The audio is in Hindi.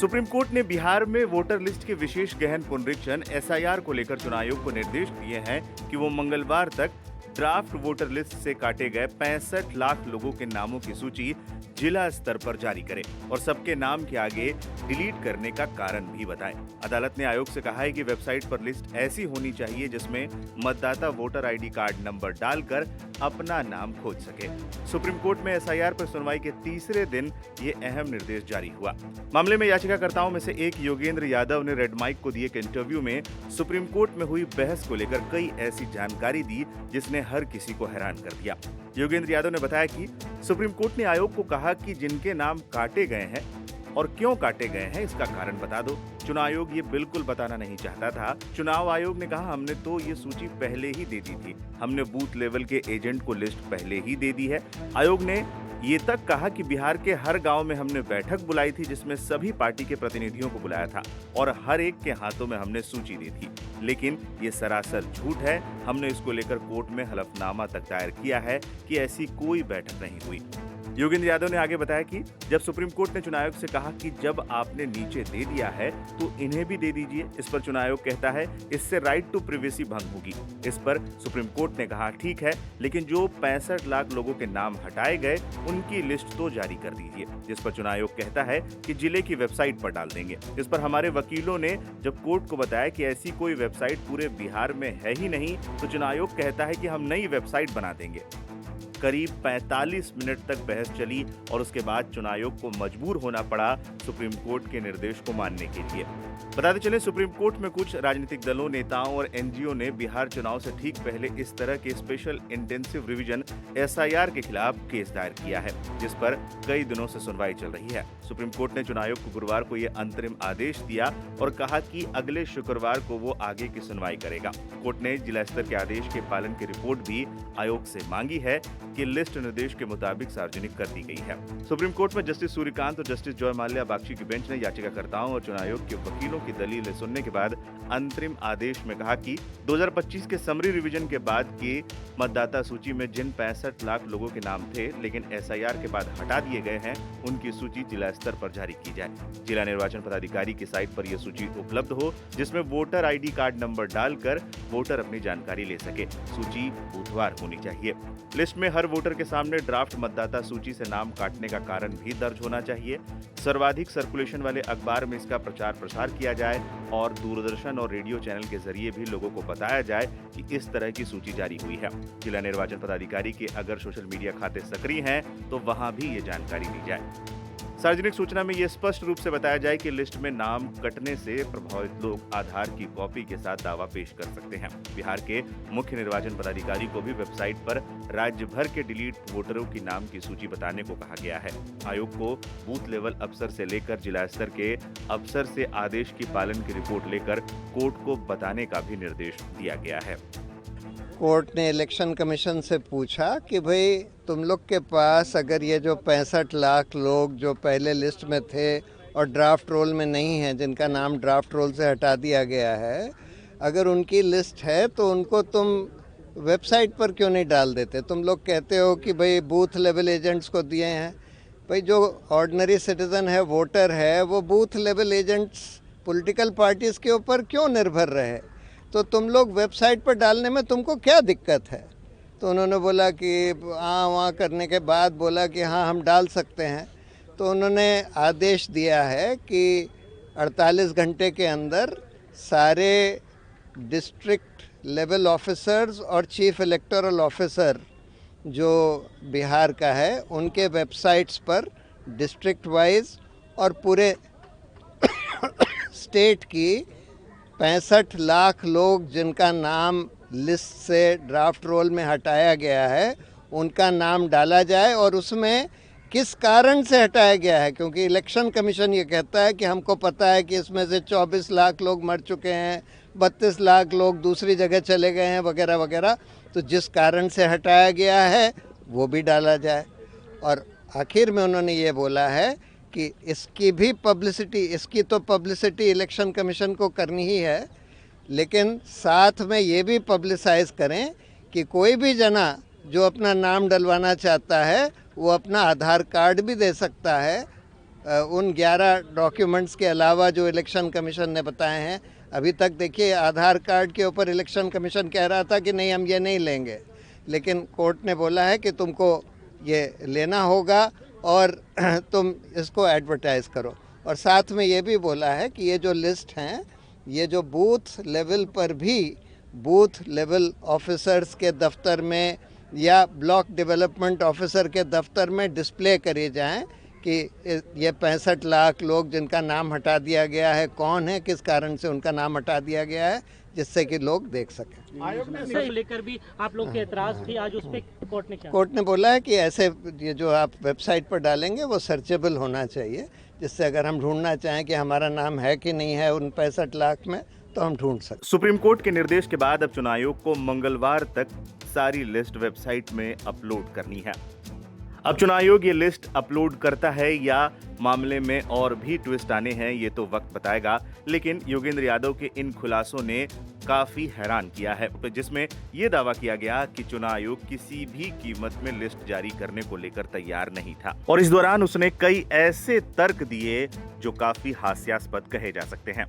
सुप्रीम कोर्ट ने बिहार में वोटर लिस्ट के विशेष गहन पुनरीक्षण एसआईआर को लेकर चुनाव आयोग को निर्देश दिए हैं कि वो मंगलवार तक ड्राफ्ट वोटर लिस्ट से काटे गए 65 लाख लोगों के नामों की सूची जिला स्तर पर जारी करे और सबके नाम के आगे डिलीट करने का कारण भी बताएं। अदालत ने आयोग से कहा है कि वेबसाइट पर लिस्ट ऐसी होनी चाहिए जिसमें मतदाता वोटर आईडी कार्ड नंबर डालकर अपना नाम खोज सके। सुप्रीम कोर्ट में एसआईआर पर सुनवाई के तीसरे दिन ये अहम निर्देश जारी हुआ। मामले में याचिकाकर्ताओं में से एक योगेंद्र यादव ने रेड माइक को दिए एक इंटरव्यू में सुप्रीम कोर्ट में हुई बहस को लेकर कई ऐसी जानकारी दी जिसने हर किसी को हैरान कर दिया। योगेंद्र यादव ने बताया कि सुप्रीम कोर्ट ने आयोग को कहा कि जिनके नाम काटे गए हैं और क्यों काटे गए हैं इसका कारण बता दो। चुनाव आयोग ये बिल्कुल बताना नहीं चाहता था। चुनाव आयोग ने कहा हमने तो ये सूची पहले ही दे दी थी, हमने बूथ लेवल के एजेंट को लिस्ट पहले ही दे दी है। आयोग ने ये तक कहा कि बिहार के हर गांव में हमने बैठक बुलाई थी जिसमें सभी पार्टी के प्रतिनिधियों को बुलाया था और हर एक के हाथों में हमने सूची दी थी, लेकिन ये सरासर झूठ है। हमने इसको लेकर कोर्ट में हलफनामा तक दायर किया है कि ऐसी कोई बैठक नहीं हुई। योगेंद्र यादव ने आगे बताया कि जब सुप्रीम कोर्ट ने चुनाव आयोग से कहा कि जब आपने नीचे दे दिया है तो इन्हें भी दे दीजिए, इस पर चुनाव आयोग कहता है इससे राइट टू प्रिवेसी भंग होगी। इस पर सुप्रीम कोर्ट ने कहा ठीक है, लेकिन जो 65 लाख लोगों के नाम हटाए गए उनकी लिस्ट तो जारी कर दीजिए, जिस पर चुनाव आयोग कहता है कि जिले की वेबसाइट पर डाल देंगे। इस पर हमारे वकीलों ने जब कोर्ट को बताया कि ऐसी कोई वेबसाइट पूरे बिहार में है ही नहीं, तो चुनाव आयोग कहता है कि हम नई वेबसाइट बना देंगे। करीब 45 मिनट तक बहस चली और उसके बाद चुनाव आयोग को मजबूर होना पड़ा सुप्रीम कोर्ट के निर्देश को मानने के लिए। बताते चले सुप्रीम कोर्ट में कुछ राजनीतिक दलों, नेताओं और एनजीओ ने बिहार चुनाव से ठीक पहले इस तरह के स्पेशल इंटेंसिव रिवीजन एसआईआर के खिलाफ केस दायर किया है, जिस पर कई दिनों से सुनवाई चल रही है। सुप्रीम कोर्ट ने चुनाव आयोग को गुरुवार को यह अंतरिम आदेश दिया और कहा कि अगले शुक्रवार को वो आगे की सुनवाई करेगा। कोर्ट ने जिला स्तर के आदेश के पालन की रिपोर्ट भी आयोग से मांगी है कि लिस्ट निर्देश के मुताबिक सार्वजनिक कर दी गई है। सुप्रीम कोर्ट में जस्टिस सूर्यकांत और जस्टिस जॉय माल्या बागची की बेंच ने याचिकाकर्ताओं और चुनाव आयोग के वकीलों की दलीलें सुनने के बाद अंतरिम आदेश में कहा कि 2025 के समरी रिवीजन के बाद की मतदाता सूची में जिन 65 लाख लोगों के नाम थे लेकिन एसआईआर के बाद हटा दिए गए हैं, उनकी सूची जिला स्तर पर जारी की जाए। जिला निर्वाचन पदाधिकारी की साइट पर यह सूची उपलब्ध हो जिसमें वोटर आईडी कार्ड नंबर डालकर वोटर अपनी जानकारी ले सके। सूची बुधवार होनी चाहिए। लिस्ट में हर वोटर के सामने ड्राफ्ट मतदाता सूची से नाम काटने का कारण भी दर्ज होना चाहिए। सर्वाधिक सर्कुलेशन वाले अखबार में इसका प्रचार प्रसार किया जाए और दूरदर्शन और रेडियो चैनल के जरिए भी लोगों को बताया जाए कि इस तरह की सूची जारी हुई है। जिला निर्वाचन पदाधिकारी के अगर सोशल मीडिया खाते सक्रिय हैं तो वहां भी ये जानकारी दी जाए। सार्वजनिक सूचना में यह स्पष्ट रूप से बताया जाए कि लिस्ट में नाम कटने से प्रभावित लोग आधार की कॉपी के साथ दावा पेश कर सकते हैं। बिहार के मुख्य निर्वाचन पदाधिकारी को भी वेबसाइट पर राज्य भर के डिलीट वोटरों की नाम की सूची बताने को कहा गया है। आयोग को बूथ लेवल अफसर से लेकर जिला स्तर के अफसर से आदेश की पालन की रिपोर्ट लेकर कोर्ट को बताने का भी निर्देश दिया गया है। कोर्ट ने इलेक्शन कमीशन से पूछा कि भाई तुम लोग के पास अगर ये जो 65 लाख लोग जो पहले लिस्ट में थे और ड्राफ्ट रोल में नहीं है, जिनका नाम ड्राफ्ट रोल से हटा दिया गया है, अगर उनकी लिस्ट है तो उनको तुम वेबसाइट पर क्यों नहीं डाल देते? तुम लोग कहते हो कि भाई बूथ लेवल एजेंट्स को दिए हैं। भाई जो ऑर्डिनरी सिटीज़न है, वोटर है, वो booth level agents political parties के ऊपर क्यों निर्भर रहे? तो तुम लोग वेबसाइट पर डालने में तुमको क्या दिक्कत है? तो उन्होंने बोला कि हाँ, वहाँ करने के बाद बोला कि हाँ हम डाल सकते हैं। तो उन्होंने आदेश दिया है कि 48 घंटे के अंदर सारे डिस्ट्रिक्ट लेवल ऑफिसर्स और चीफ इलेक्टोरल ऑफिसर जो बिहार का है उनके वेबसाइट्स पर डिस्ट्रिक्ट वाइज और पूरे स्टेट की 65 लाख लोग जिनका नाम लिस्ट से ड्राफ्ट रोल में हटाया गया है उनका नाम डाला जाए और उसमें किस कारण से हटाया गया है, क्योंकि इलेक्शन कमीशन ये कहता है कि हमको पता है कि इसमें से 24 लाख लोग मर चुके हैं, 32 लाख लोग दूसरी जगह चले गए हैं वगैरह वगैरह। तो जिस कारण से हटाया गया है वो भी डाला जाए। और आखिर में उन्होंने ये बोला है कि इसकी भी पब्लिसिटी, इसकी तो पब्लिसिटी इलेक्शन कमीशन को करनी ही है, लेकिन साथ में ये भी पब्लिसाइज करें कि कोई भी जना जो अपना नाम डलवाना चाहता है वो अपना आधार कार्ड भी दे सकता है उन 11 डॉक्यूमेंट्स के अलावा जो इलेक्शन कमीशन ने बताए हैं, अभी तक देखिए आधार कार्ड के ऊपर इलेक्शन कमीशन कह रहा था कि नहीं हम ये नहीं लेंगे, लेकिन कोर्ट ने बोला है कि तुमको ये लेना होगा और तुम इसको एडवर्टाइज़ करो। और साथ में ये भी बोला है कि ये जो लिस्ट हैं ये जो बूथ लेवल पर भी बूथ लेवल ऑफिसर्स के दफ्तर में या ब्लॉक डेवलपमेंट ऑफिसर के दफ्तर में डिस्प्ले करे जाएं कि ये 65 लाख लोग जिनका नाम हटा दिया गया है कौन है, किस कारण से उनका नाम हटा दिया गया है, जिससे कि लोग देख सकें। आयोग ने लेकर भी आप लोग के एतराज थी, आज उस पे कोर्ट ने बोला है कि ऐसे ये जो आप वेबसाइट पर डालेंगे वो सर्चेबल होना चाहिए, जिससे अगर हम ढूंढना चाहें कि हमारा नाम है कि नहीं है उन 65 लाख में तो हम ढूंढ सकते। सुप्रीम कोर्ट के निर्देश के बाद अब चुनाव आयोग को मंगलवार तक सारी लिस्ट वेबसाइट में अपलोड करनी है। अब चुनाव आयोग ये लिस्ट अपलोड करता है या मामले में और भी ट्विस्ट आने हैं ये तो वक्त बताएगा, लेकिन योगेंद्र यादव के इन खुलासों ने काफी हैरान किया है, जिसमें यह दावा किया गया कि चुनाव आयोग किसी भी कीमत में लिस्ट जारी करने को लेकर तैयार नहीं था और इस दौरान उसने कई ऐसे तर्क दिए जो काफी हास्यास्पद कहे जा सकते हैं।